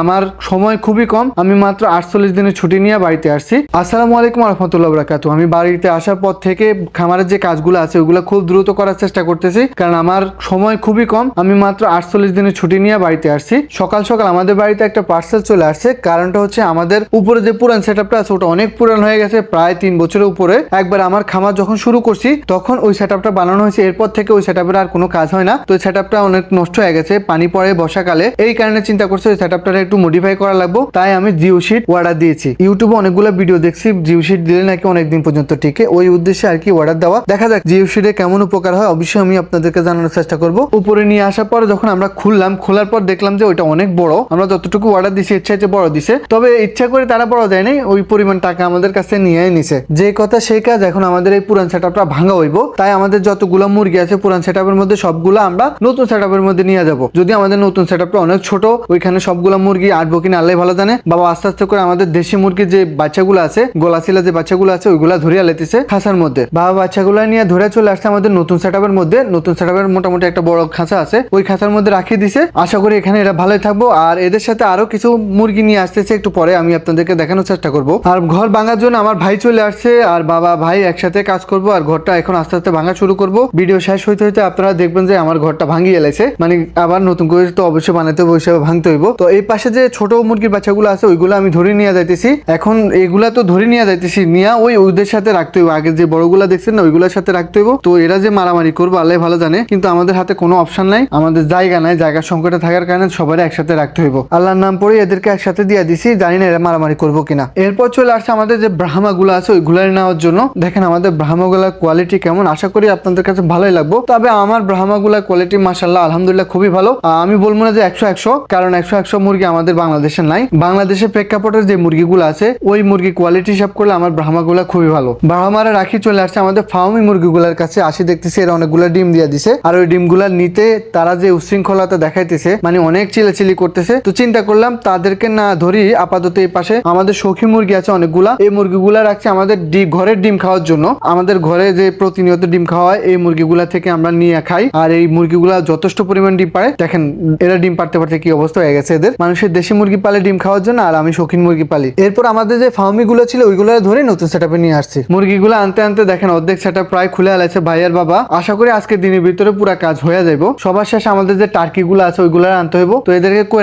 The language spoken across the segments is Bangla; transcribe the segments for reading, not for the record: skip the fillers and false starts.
আমার সময় খুবই কম। আমি মাত্র 48 দিনের ছুটি নিয়ে বাড়িতে আসছি। আসসালামু আলাইকুম রহমতুল্লাহ বরকাতুহু। আমি বাড়িতে আসার পর থেকে খামারের যে কাজগুলো আছে ওগুলো খুব দ্রুত করার চেষ্টা করতেছি, কারণ আমার সময় খুবই কম। আমি মাত্র 48 দিনের ছুটি নিয়ে বাড়িতে আসছি। সকাল সকাল আমাদের বাড়িতে একটা পার্সেল চলে আসছে। কারণটা হচ্ছে আমাদের উপরে যে পুরান সেটআপটা আছে ওটা অনেক পুরান হয়ে গেছে, প্রায় 3 বছরের উপরে। একবার আমার খামার যখন শুরু করছি তখন ওই সেটআপটা বানানো হয়েছে, এরপর থেকে ওই সেটআপের আর কোনো কাজ হয় না। তো এই সেটআপটা অনেক নষ্ট হয়ে গেছে, পানি পড়ে বর্ষাকালে। এই কারণে চিন্তা করছি ওই সেটআপটা একটু মডিফাই করা লাগবে, তাই আমি জিও শিট অর্ডার দিয়েছি। ইউটিউবে অনেকগুলো ভিডিও দেখছি জিও শিট দিলে নাকি অনেকদিন পর্যন্ত টিকে, ওই উদ্দেশ্যে আর কি অর্ডার দেওয়া। দেখা যাক জিও শিটে কেমন উপকার হয়, অবশ্যই আমি আপনাদেরকে জানানোর চেষ্টা করব। উপরে নিয়ে আসার পর যখন আমরা খোলার পর দেখলাম যে ওইটা অনেক বড়। আমরা যতটুকু অর্ডার দিছি ইচ্ছা বড় দিছে, তবে ইচ্ছা করে তারা বড় দেয় নাই, ওই পরিমাণ টাকা আমাদের কাছে নিয়ে নিছে। যে কথা সেই কাজ। এখন আমাদের এই পুরান সেটআপটা ভাঙা হইব, তাই আমাদের যতগুলো মুরগি আছে পুরান সেটআপের মধ্যে সবগুলো আমরা নতুন সেটআপের মধ্যে নিয়ে যাব। যদি আমাদের নতুন সেটআপটা অনেক ছোট, ওইখানে সবগুলো মুরগি আটবো কিনা আল্লাহ ভালো জানে। বাবা আস্তে আস্তে করে আমাদের দেশি মুরগির যে বাচ্চাগুলো আছে, গলাশিলা যে বাচ্চাগুলো আছে ওইগুলা ধরিয়া লেতেছে খাঁচার মধ্যে। বাবা বাচ্চাগুলো নিয়ে ধরে চলে আসছে আমাদের নতুন সেটআপের মধ্যে। নতুন সেটআপের মোটামুটি একটা বড় খাঁচা আছে, ওই খাঁচার মধ্যে রাখিয়ে দিছে। আশা করি এখানে এরা ভালোই থাকবো। আর এদের সাথে আরো কিছু মুরগি নিয়ে আসতেছে, একটু পরে আমি আপনাদেরকে দেখানোর চেষ্টা করব। আর ঘর ভাঙার জন্য আমার ভাই চলে আসছে, আর বাবা ভাই একসাথে কাজ করব। আর ঘরটা এখন আস্তে আস্তে ভাঙা শুরু করব। ভিডিও শেষ হইতে হইতে আপনারা দেখবেন যে আমার ঘরটা ভাঙিয়ে এলেছে, মানে আবার নতুন করে তো অবশ্যই বানাতে হবে, ওই ভাঙতে হইব। তো এই পাশে যে ছোট মুরগির বাচ্চাগুলো আছে ওইগুলো আমি ধরে নিয়ে যাইতেছি। এখন এগুলা তো ধরে নিয়ে যাইতেছি, নিয়ে ওদের সাথে রাখতে হইব। আগে যে বড়গুলা দেখছেন না ওইগুলোর সাথে রাখতে হইব। তো এরা যে মারামারি করবো আল্লাহ ভালো জানে, কিন্তু আমাদের হাতে কোনো অপশন নাই, আমাদের জায়গা নাই। জায়গার সংকটে থাকার কারণে সবাই একসাথে রাখতে হইব। আল্লাহর নাম পড়ে এদেরকে একসাথে দিয়ে দিছি, জানি না এরা মারামারি করবো কিনা। এরপর চলে আসছে আমাদের যে ব্রাহ্মা গুলো আছে ওইগুলা নেওয়ার জন্য। দেখেন আমাদের ব্রাহ্মা গুলার কোয়ালিটি কেমন, আশা করি আপনাদের কাছে ভালোই লাগবে। তবে আমার ব্রাহ্মা গুলার কোয়ালিটি মাশাআল্লাহ আলহামদুলিল্লাহ খুবই ভালো। আমি বলবো না যে 100 কারণ 100 মুরগি আমাদের বাংলাদেশে নাই। বাংলাদেশের প্রেক্ষাপটের যে মুরগিগুলো আছে ওই মুরগি কোয়ালিটি হিসাব করলে আমার ব্রাহ্মা গুলা খুবই ভালো। ব্রাহ্মারা রাখি চলে আসছে আমাদের ফার্মি মুরগিগুলার কাছে। আসি দেখতেছি এরা অনেকগুলো ডিম দিয়ে দিছে, আর ওই ডিমগুলা নিতে তারা যে উশৃঙ্খলতা দেখাইতেছে, মানে অনেক চিল্লাচিল্লি করতেছে। তো চিন্তা করলাম তাদেরকে না ধরি, আপাতত এই পাশে আমাদের শৌখিন মুরগি আছে অনেকগুলা, এই মুরগিগুলা রাখছে আমাদের ঘরের ডিম খাওয়ার জন্য। আমাদের ঘরে যে প্রতিনিয়ত ডিম খাওয়া হয় এই মুরগিগুলা থেকে আমরা নিয়ে খাই, আর এই মুরগিগুলা যথেষ্ট পরিমাণ ডিম পারে। দেখেন এরা ডিম পারতে পারতে কি অবস্থা হয়ে গেছে এদের। মানুষের দেশি মুরগি পালে ডিম খাওয়ার জন্য, আর আমি শৌখিন মুরগি পালি। এরপর আমাদের যে ফার্মি গুলো ছিল ওইগুলো ধরে নতুন সেটআপে নিয়ে আসছি। মুরগিগুলো আনতে আনতে দেখেন অর্ধেক সেটআপ প্রায় খুলে আলাইছে ভাইয়ার বাবা। আশা করি আজকে দিনের ভিতরে পুরো কাজ হয়ে যাবে। সবার শেষে আমাদের যে টার্কি গুলো আছে ওইগুলো আনতে হইব। তো এদেরকে কই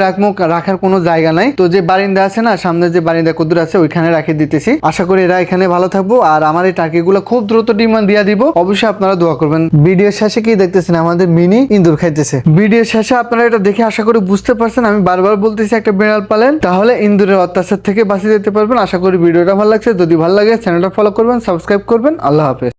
রাখার কোনো জায়গা নাই, তো যে বারিন্দা আছে না সামনে যে বারিন্দা কদ্দুর আছে ওইখানে রাখি দিতেছি। আশা করি এরা এখানে ভালো থাকবো, আর আমার এই টার্কি গুলো খুব দ্রুত ডিমান্ড দিয়ে দিব। অবশ্যই আপনারা দোয়া করবেন। ভিডিওর শেষে কি দেখতেছেন, আমাদের মিনি ইন্দুর খাইতেছে। ভিডিওর শেষে আপনারা এটা দেখে আশা করি বুঝতে পারছেন আমি বারবার বলতেছি একটা বিড়াল পালেন, তাহলে ইন্দুরের অত্যাচার থেকে বাঁচিয়ে যেতে পারবেন। আশা করি ভিডিওটা ভালো লাগছে। যদি ভালো লাগে চ্যানেলটা ফলো করবেন, সাবস্ক্রাইব করবেন। আল্লাহ হাফেজ।